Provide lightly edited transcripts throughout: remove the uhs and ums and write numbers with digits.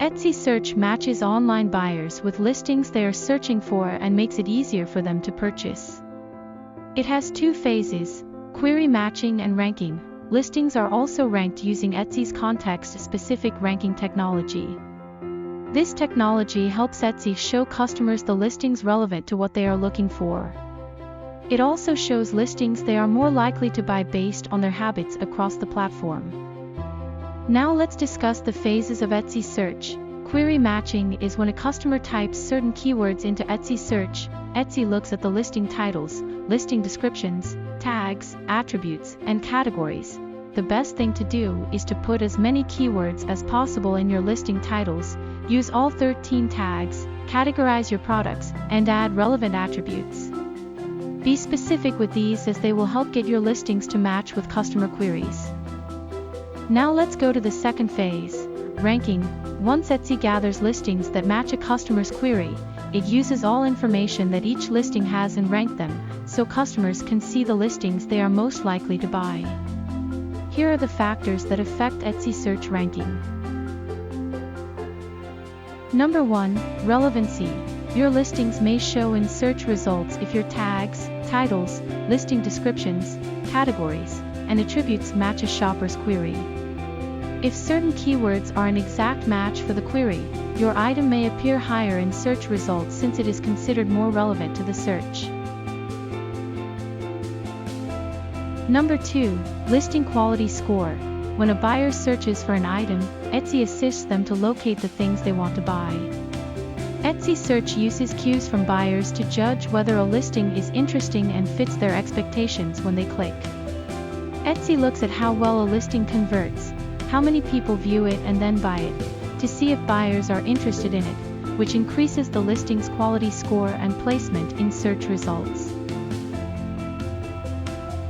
Etsy Search matches online buyers with listings they are searching for and makes it easier for them to purchase. It has two phases: query matching and ranking. Listings are also ranked using Etsy's context-specific ranking technology. This technology helps Etsy show customers the listings relevant to what they are looking for. It also shows listings they are more likely to buy based on their habits across the platform. Now let's discuss the phases of Etsy Search. Query matching is when a customer types certain keywords into Etsy Search. Etsy looks at the listing titles, listing descriptions, tags, attributes, and categories. The best thing to do is to put as many keywords as possible in your listing titles, use all 13 tags, categorize your products, and add relevant attributes. Be specific with these as they will help get your listings to match with customer queries. Now let's go to the second phase, ranking. Once Etsy gathers listings that match a customer's query, it uses all information that each listing has and rank them, so customers can see the listings they are most likely to buy. Here are the factors that affect Etsy Search ranking. Number 1, relevancy. Your listings may show in search results if your tags, titles, listing descriptions, categories, and attributes match a shopper's query. If certain keywords are an exact match for the query, your item may appear higher in search results since it is considered more relevant to the search. Number 2, listing quality score. When a buyer searches for an item, Etsy assists them to locate the things they want to buy. Etsy Search uses cues from buyers to judge whether a listing is interesting and fits their expectations when they click. Etsy looks at how well a listing converts, how many people view it and then buy it, to see if buyers are interested in it, which increases the listing's quality score and placement in search results.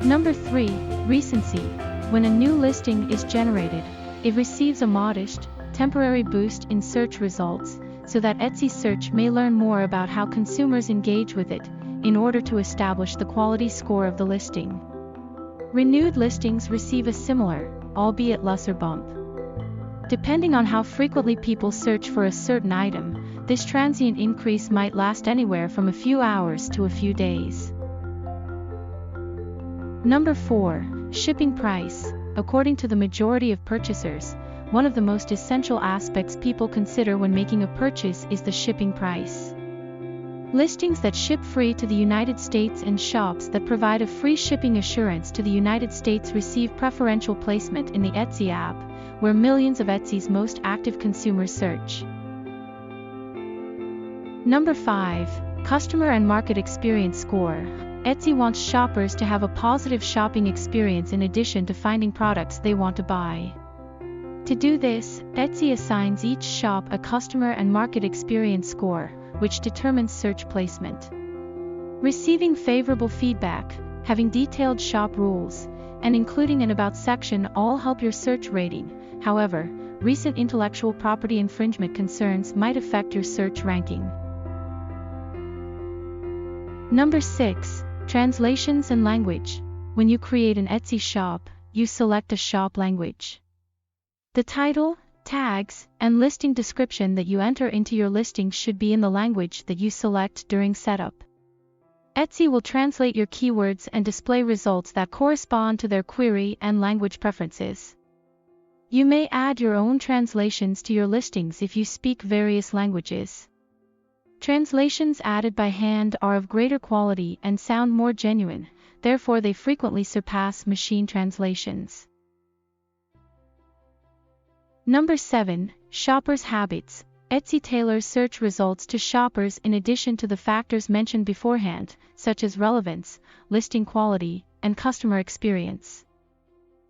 Number 3, recency. When a new listing is generated, it receives a modest, temporary boost in search results, so that Etsy Search may learn more about how consumers engage with it, in order to establish the quality score of the listing. Renewed listings receive a similar, albeit lesser bump. Depending on how frequently people search for a certain item, this transient increase might last anywhere from a few hours to a few days. Number 4, shipping price. According to the majority of purchasers, one of the most essential aspects people consider when making a purchase is the shipping price. Listings that ship free to the United States and shops that provide a free shipping assurance to the United States receive preferential placement in the Etsy app, where millions of Etsy's most active consumers search. Number 5, customer and market experience score. Etsy wants shoppers to have a positive shopping experience in addition to finding products they want to buy. To do this, Etsy assigns each shop a customer and market experience score, which determines search placement. Receiving favorable feedback, having detailed shop rules, and including an About section all help your search rating. However, recent intellectual property infringement concerns might affect your search ranking. Number 6, translations and language. When you create an Etsy shop, you select a shop language. The title, tags, and listing description that you enter into your listing should be in the language that you select during setup. Etsy will translate your keywords and display results that correspond to their query and language preferences. You may add your own translations to your listings if you speak various languages. Translations added by hand are of greater quality and sound more genuine, therefore they frequently surpass machine translations. Number 7, shoppers' habits. Etsy tailors search results to shoppers in addition to the factors mentioned beforehand, such as relevance, listing quality, and customer experience.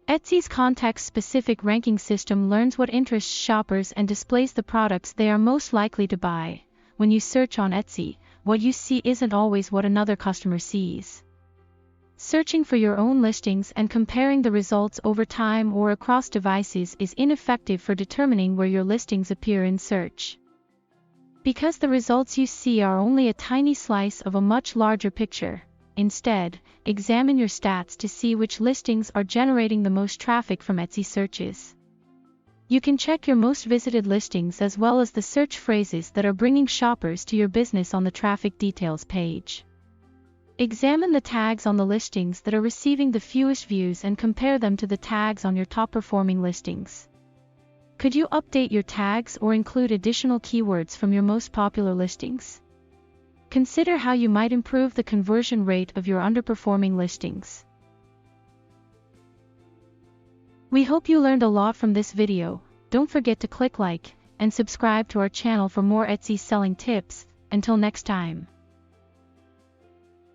Etsy's context-specific ranking system learns what interests shoppers and displays the products they are most likely to buy. When you search on Etsy, what you see isn't always what another customer sees. Searching for your own listings and comparing the results over time or across devices is ineffective for determining where your listings appear in search. Because the results you see are only a tiny slice of a much larger picture, instead, examine your stats to see which listings are generating the most traffic from Etsy searches. You can check your most visited listings as well as the search phrases that are bringing shoppers to your business on the traffic details page. Examine the tags on the listings that are receiving the fewest views and compare them to the tags on your top-performing listings. Could you update your tags or include additional keywords from your most popular listings? Consider how you might improve the conversion rate of your underperforming listings. We hope you learned a lot from this video. Don't forget to click like and subscribe to our channel for more Etsy selling tips. Until next time.